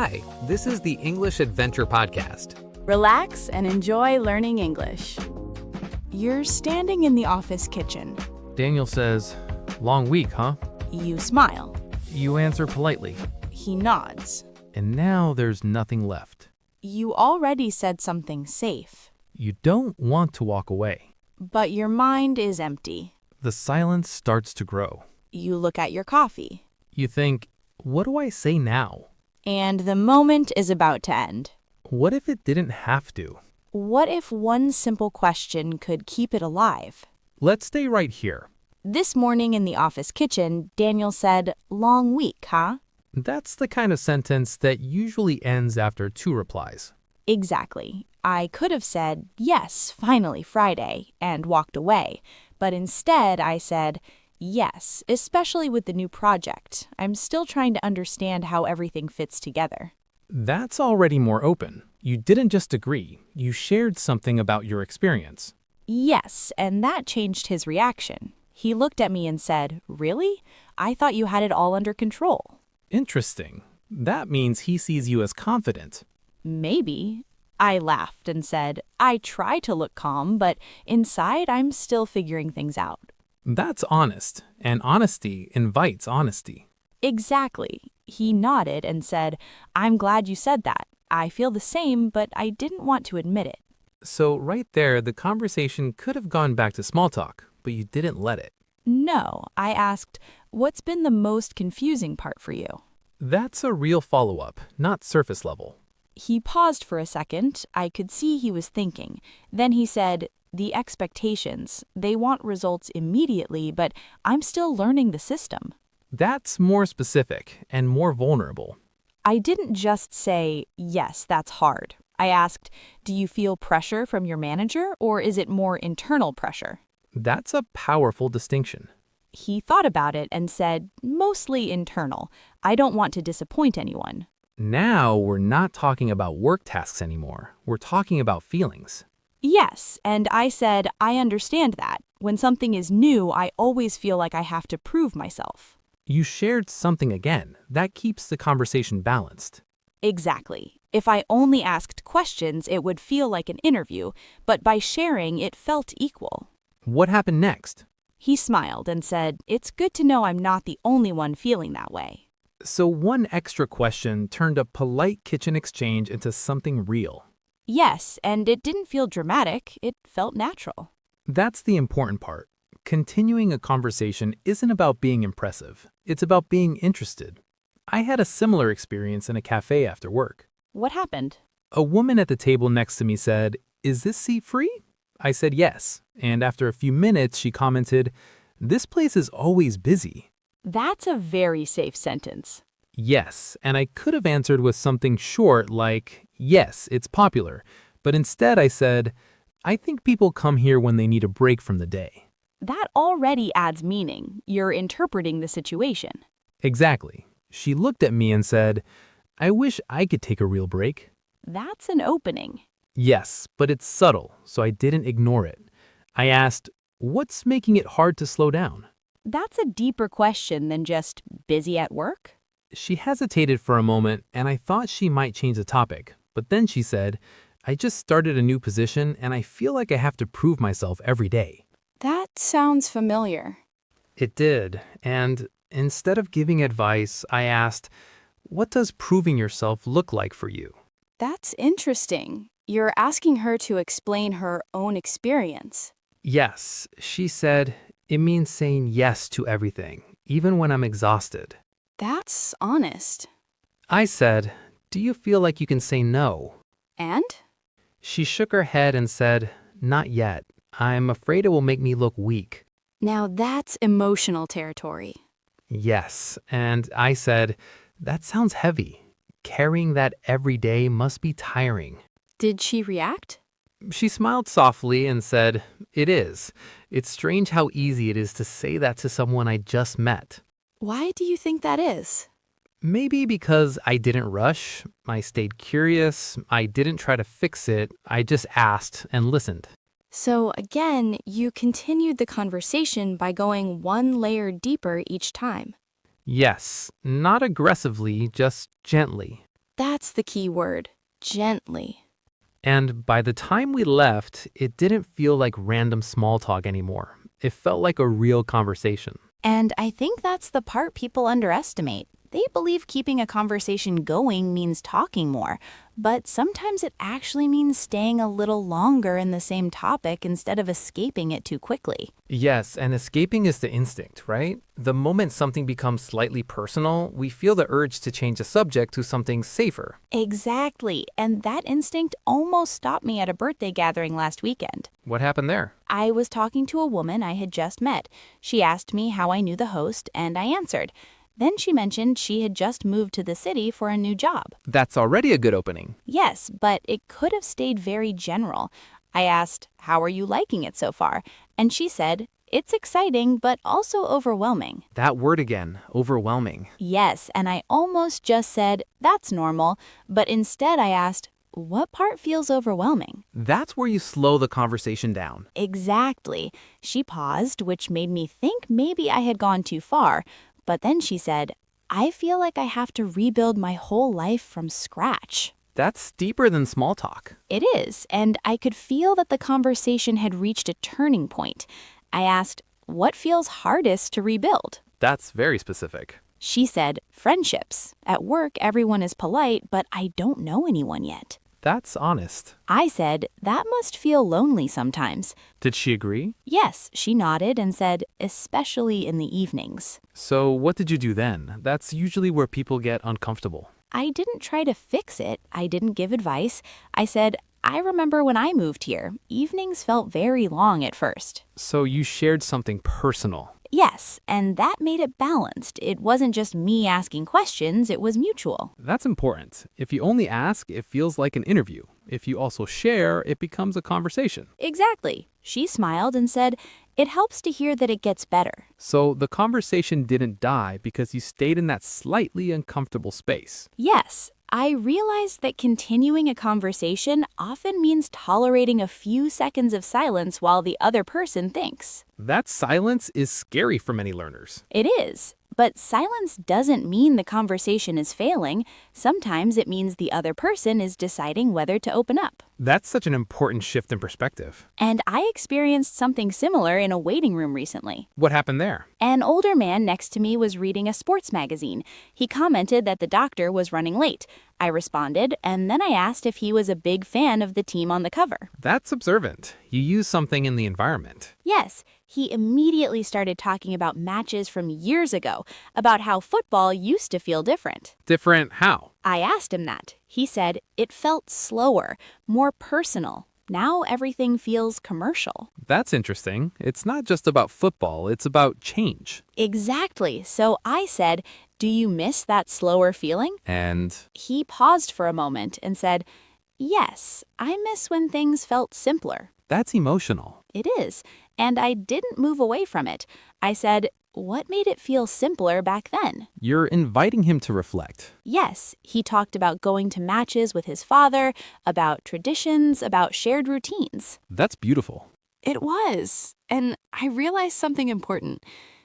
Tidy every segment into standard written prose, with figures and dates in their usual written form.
Hi, this is the English Adventure Podcast. Relax and enjoy learning English. You're standing in the office kitchen. Daniel says, "Long week, huh?" You smile. You answer politely. He nods. And now there's nothing left. You already said something safe, You don't want to walk away. but your mind is empty. The silence starts to grow. You look at your coffee, You think, what do I say now? and the moment is about to end. What if it didn't have to? What if one simple question could keep it alive? Let's stay right here. This morning in the office kitchen, Daniel said, "Long week, huh?" That's the kind of sentence that usually ends after two replies. Exactly. I could have said, "Yes, finally Friday," and walked away. But instead, I said, "Yes, especially with the new project. I'm still trying to understand how everything fits together." That's already more open. You didn't just agree, you shared something about your experience. Yes, and that changed his reaction. He looked at me and said, "Really? I thought you had it all under control." Interesting. That means he sees you as confident. Maybe. I laughed and said, "I try to look calm, but inside I'm still figuring things out." That's honest, and honesty invites honesty. Exactly. He nodded and said, "I'm glad you said that. I feel the same, but I didn't want to admit it." So right there, the conversation could have gone back to small talk, but you didn't let it. No, I asked, "What's been the most confusing part for you?" That's a real follow-up, not surface level. He paused for a second. I could see he was thinking. Then he said, "The expectations. They want results immediately, but I'm still learning the system." That's more specific and more vulnerable. I didn't just say, "Yes, that's hard." I asked, "Do you feel pressure from your manager, or is it more internal pressure?" That's a powerful distinction. He thought about it and said, "Mostly internal. I don't want to disappoint anyone." Now we're not talking about work tasks anymore. We're talking about feelings. Yes, and I said, "I understand that. When something is new, I always feel like I have to prove myself." You shared something again. That keeps the conversation balanced. Exactly. If I only asked questions, it would feel like an interview, but by sharing, it felt equal. What happened next? He smiled and said, "It's good to know I'm not the only one feeling that way." So one extra question turned a polite kitchen exchange into something real. Yes, and it didn't feel dramatic. It felt natural. That's the important part. Continuing a conversation isn't about being impressive. It's about being interested. I had a similar experience in a cafe after work. What happened? A woman at the table next to me said, "Is this seat free?" I said yes, and after a few minutes she commented, "This place is always busy." That's a very safe sentence. Yes, and I could have answered with something short like, "Yes, it's popular," but instead I said, "I think people come here when they need a break from the day." That already adds meaning. You're interpreting the situation. Exactly. She looked at me and said, "I wish I could take a real break." That's an opening. Yes, but it's subtle, so I didn't ignore it. I asked, "What's making it hard to slow down?" That's a deeper question than just busy at work. She hesitated for a moment, and I thought she might change the topic. But then she said, "I just started a new position, and I feel like I have to prove myself every day." That sounds familiar. It did, and instead of giving advice, I asked, "What does proving yourself look like for you?" That's interesting. You're asking her to explain her own experience. Yes, she said, "It means saying yes to everything, even when I'm exhausted." That's honest. I said, "Do you feel like you can say no?" And? She shook her head and said, "Not yet. I'm afraid it will make me look weak." Now that's emotional territory. Yes, and I said, "That sounds heavy. Carrying that every day must be tiring." Did she react? She smiled softly and said, "It is. It's strange how easy it is to say that to someone I just met." Why do you think that is? Maybe because I didn't rush, I stayed curious, I didn't try to fix it, I just asked and listened. So again, you continued the conversation by going one layer deeper each time. Yes, not aggressively, just gently. That's That's the key word. Gently. And by the time we left, it didn't feel like random small talk anymore. It felt like a real conversation. And I think that's the part people underestimate. They believe keeping a conversation going means talking more, but sometimes it actually means staying a little longer in the same topic instead of escaping it too quickly. Yes, and escaping is the instinct, right? The moment something becomes slightly personal, we feel the urge to change the subject to something safer. Exactly, and that instinct almost stopped me at a birthday gathering last weekend. What happened there? I was talking to a woman I had just met. She asked me how I knew the host, and I answered. Then she mentioned she had just moved to the city for a new job. That's already a good opening. Yes, but it could have stayed very general. I asked, "How are you liking it so far?" And she said, "It's exciting, but also overwhelming." That word again, overwhelming. Yes, and I almost just said, "That's normal," but instead I asked, "What part feels overwhelming?" That's where you slow the conversation down. Exactly. She paused, which made me think maybe I had gone too far. But then she said, "I feel like I have to rebuild my whole life from scratch." That's deeper than small talk. It is, and I could feel that the conversation had reached a turning point. I asked, "What feels hardest to rebuild?" That's very specific. She said, "Friendships. At work, everyone is polite, but I don't know anyone yet." That's honest. I said, "That must feel lonely sometimes." Did she agree? Yes, she nodded and said, "Especially in the evenings." So what did you do then? That's usually where people get uncomfortable. I didn't try to fix it. I didn't give advice. I said, "I remember when I moved here, evenings felt very long at first." So you shared something personal. Yes, and that made it balanced. It wasn't just me asking questions, it was mutual. That's important. If you only ask, it feels like an interview. If you also share, it becomes a conversation. Exactly. She smiled and said, "It helps to hear that it gets better." So the conversation didn't die because you stayed in that slightly uncomfortable space. Yes, I realized that continuing a conversation often means tolerating a few seconds of silence while the other person thinks. That silence is scary for many learners. It is. But silence doesn't mean the conversation is failing. Sometimes it means the other person is deciding whether to open up. That's such an important shift in perspective. And I experienced something similar in a waiting room recently. What happened there? An older man next to me was reading a sports magazine. He commented that the doctor was running late. I responded, and then I asked if he was a big fan of the team on the cover. That's observant. You use something in the environment. Yes, he immediately started talking about matches from years ago, about how football used to feel different. Different how? I asked him that. He said it felt slower, more personal. Now everything feels commercial. That's interesting. It's not just about football, it's about change. Exactly. So I said, "Do you miss that slower feeling?" And He paused for a moment and said, "Yes, I miss when things felt simpler." that's emotional. It is. And I didn't move away from it. I said, "What made it feel simpler back then?" You're inviting him to reflect. Yes, he talked about going to matches with his father, about traditions, about shared routines. That's beautiful. It was. And I realized something important.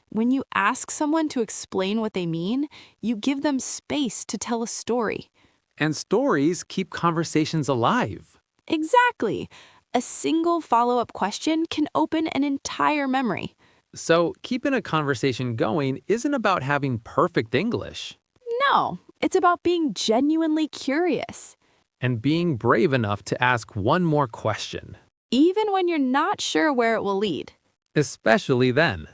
When you ask someone to explain what they mean, you give them space to tell a story. And stories keep conversations alive. Exactly. A single follow-up question can open an entire memory. So, keeping a conversation going isn't about having perfect English No, it's about being genuinely curious, and being brave enough to ask one more question, even when you're not sure where it will lead. especially then.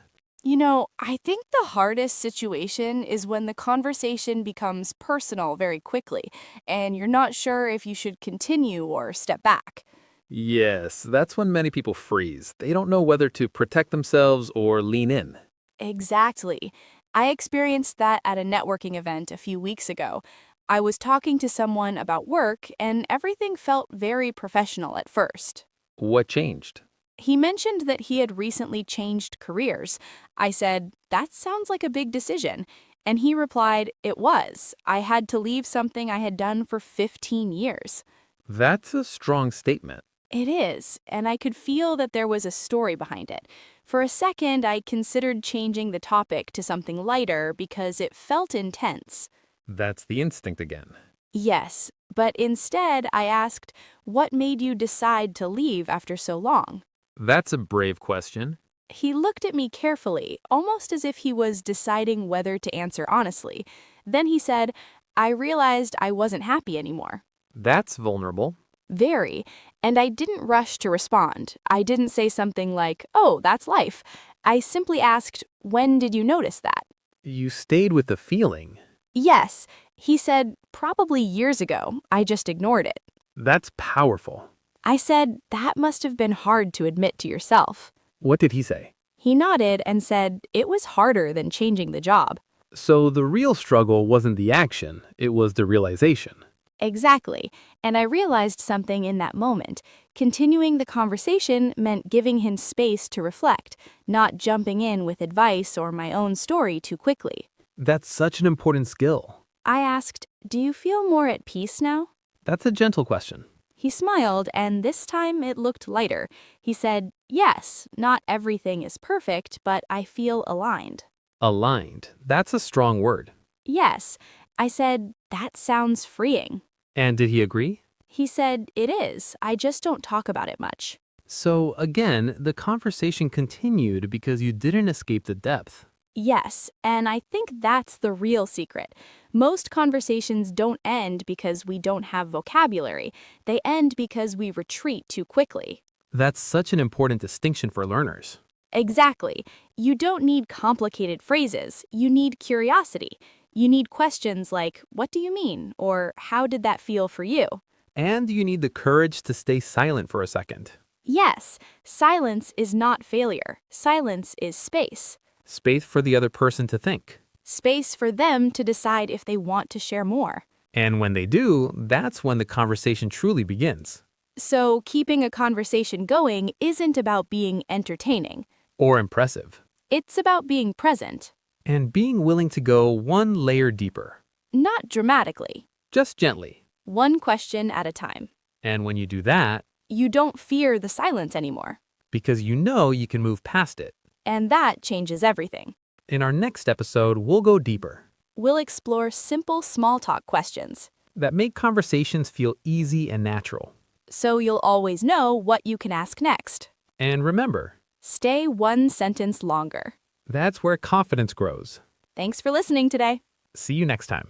You know, I think the hardest situation is when the conversation becomes personal very quickly, and you're not sure if you should continue or step back. Yes, that's when many people freeze. They don't know whether to protect themselves or lean in. Exactly. I experienced that at a networking event a few weeks ago. I was talking to someone about work, and everything felt very professional at first. What changed? He mentioned that he had recently changed careers. I said, "That sounds like a big decision." And he replied, "It was. I had to leave something I had done for 15 years. That's a strong statement. It is, and I could feel that there was a story behind it. For a second, I considered changing the topic to something lighter because it felt intense. That's the instinct again. Yes, but instead I asked, what made you decide to leave after so long? That's a brave question. He looked at me carefully, almost as if he was deciding whether to answer honestly. Then he said, I realized I wasn't happy anymore. That's vulnerable. Very. And I didn't rush to respond. I didn't say something like, oh, that's life. I simply asked, when did you notice that? You stayed with the feeling. Yes. He said, probably years ago. I just ignored it. That's powerful. I said, that must have been hard to admit to yourself. What did he say? He nodded and said, it was harder than changing the job. So the real struggle wasn't the action, it was the realization. Exactly. And I realized something in that moment. Continuing the conversation meant giving him space to reflect, not jumping in with advice or my own story too quickly. That's such an important skill. I asked, do you feel more at peace now? That's a gentle question. He smiled, and this time it looked lighter. He said, yes, not everything is perfect, but I feel aligned. Aligned. That's a strong word. Yes. I said, that sounds freeing. And did he agree? He said, it is. I just don't talk about it much. So again, the conversation continued because you didn't escape the depth. Yes, and I think that's the real secret. Most conversations don't end because we don't have vocabulary. They end because we retreat too quickly. That's such an important distinction for learners. Exactly. You don't need complicated phrases. You need curiosity. You need questions like, what do you mean? Or how did that feel for you? And you need the courage to stay silent for a second. Yes, silence is not failure. Silence is space. Space for the other person to think. Space for them to decide if they want to share more. And when they do, that's when the conversation truly begins. So keeping a conversation going isn't about being entertaining. Or impressive. It's about being present. And being willing to go one layer deeper. Not dramatically. Just gently. One question at a time. And when you do that, You don't fear the silence anymore. because you know you can move past it. And that changes everything. In our next episode, we'll go deeper. We'll explore simple small talk questions, That make conversations feel easy and natural. so you'll always know what you can ask next. And remember, Stay one sentence longer. that's where confidence grows. Thanks for listening today. See you next time.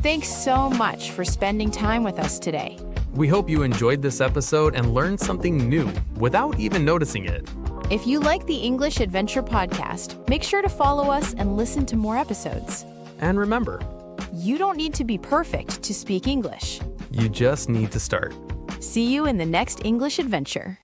Thanks so much for spending time with us today. We hope you enjoyed this episode and learned something new without even noticing it. If you like the English Adventure podcast, make sure to follow us and listen to more episodes. And remember, You don't need to be perfect to speak English. you just need to start. See you in the next English Adventure.